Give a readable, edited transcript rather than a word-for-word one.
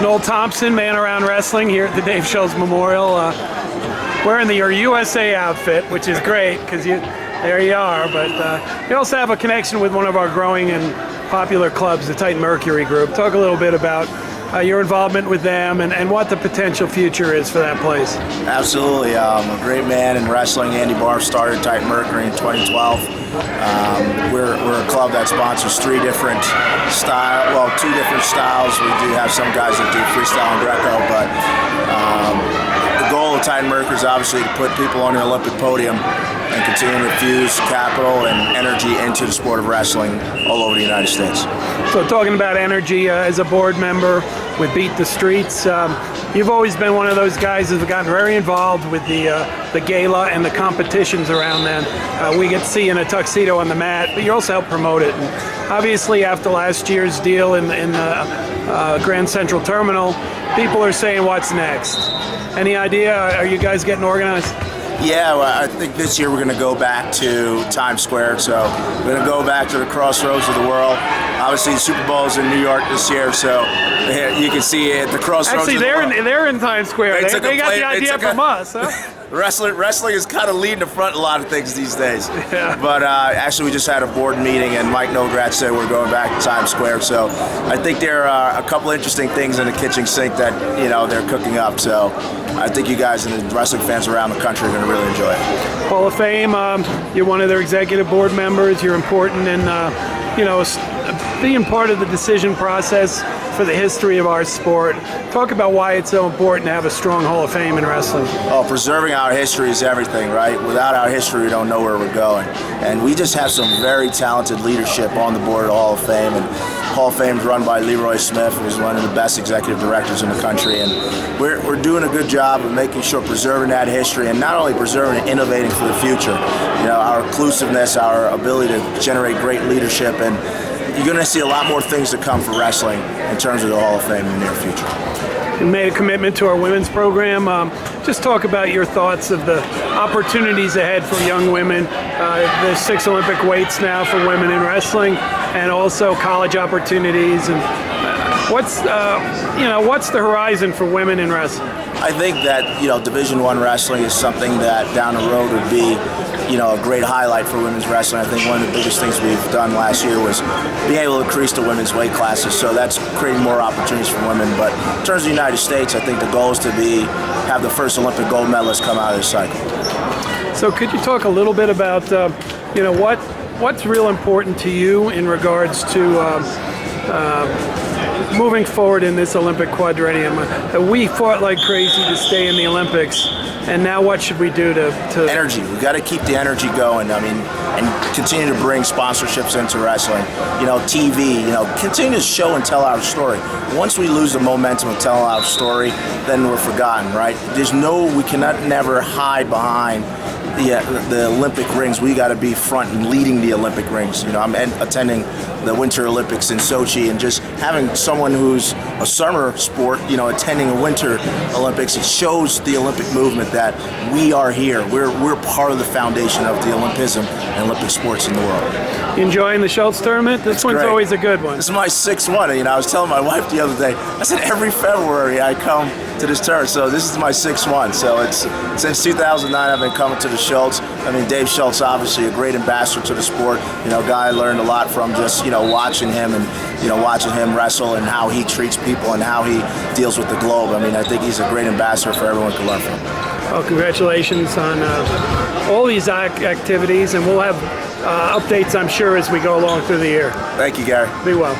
Noel Thompson, Man Around Wrestling, here at the Dave Schultz Memorial. Wearing your USA outfit, which is great because there you are. But we also have a connection with one of our growing and popular clubs, the Titan Mercury Group. Talk a little bit about your involvement with them and what the potential future is for that place. Absolutely. A great man in wrestling. Andy Barr started Titan Mercury in 2012. We're a club that sponsors two different styles. We do have some guys that do freestyle and Greco, but the goal of Titan Mercury is obviously to put people on the Olympic podium and continue to infuse capital and energy into the sport of wrestling all over the United States. So talking about energy, as a board member with Beat the Streets, you've always been one of those guys who's gotten very involved with the gala and the competitions around then. We get to see you in a tuxedo on the mat, but you also help promote it. And obviously, after last year's deal in the Grand Central Terminal, people are saying, what's next? Any idea? Are you guys getting organized? Yeah, well, I think this year we're going to go back to Times Square, so we're going to go back to the crossroads of the world. Obviously, the Super Bowl is in New York this year, so you can see it at the crossroads. Actually, they're in Times Square. They got the idea from us, huh? Wrestling is kind of leading the front in a lot of things these days. Yeah. But actually, we just had a board meeting, and Mike Nogratz said we're going back to Times Square. So I think there are a couple interesting things in the kitchen sink that they're cooking up. So I think you guys and the wrestling fans around the country are going to really enjoy it. Hall of Fame. You're one of their executive board members. You're important in being part of the decision process for the history of our sport. Talk about why it's so important to have a strong Hall of Fame in wrestling. Oh, preserving our history is everything, right? Without our history, we don't know where we're going. And we just have some very talented leadership on the board of the Hall of Fame. And Hall of Fame is run by Leroy Smith, who's one of the best executive directors in the country. And we're doing a good job of making sure preserving that history, and not only preserving it, innovating for the future. Our inclusiveness, our ability to generate great leadership, and you're going to see a lot more things to come for wrestling in terms of the Hall of Fame in the near future. You made a commitment to our women's program. Just talk about your thoughts of the opportunities ahead for young women. There's 6 Olympic weights now for women in wrestling, and also college opportunities. And what's the horizon for women in wrestling? I think that Division I wrestling is something that down the road would be a great highlight for women's wrestling. I think one of the biggest things we've done last year was being able to increase the women's weight classes, so that's creating more opportunities for women. But in terms of the United States, I think the goal is to have the first Olympic gold medalist come out of this cycle. So could you talk a little bit about what's real important to you in regards to moving forward in this Olympic quadrennium? We fought like crazy to stay in the Olympics, and now what should we do to energy? We got to keep the energy going. And continue to bring sponsorships into wrestling. TV. Continue to show and tell our story. Once we lose the momentum of telling our story, then we're forgotten, right? We cannot never hide behind the Olympic rings. We got to be front and leading the Olympic rings. I'm attending the Winter Olympics in Sochi, and just having someone who's a summer sport, attending a Winter Olympics, it shows the Olympic movement that we are here. We're part of the foundation of the Olympism and Olympic sports in the world. You enjoying the Schultz tournament? This one's great. Always a good one. This is my 6th one. I was telling my wife the other day, I said every February I come to this tournament, so this is my 6th one. So it's since 2009 I've been coming to the Schultz. Dave Schultz, obviously a great ambassador to the sport. A guy I learned a lot from, just watching him and watching him wrestle and how he treats people and how he deals with the globe. I think he's a great ambassador for everyone to learn from. Well, congratulations on all these activities, and we'll have updates, I'm sure, as we go along through the year. Thank you, Gary. Be well.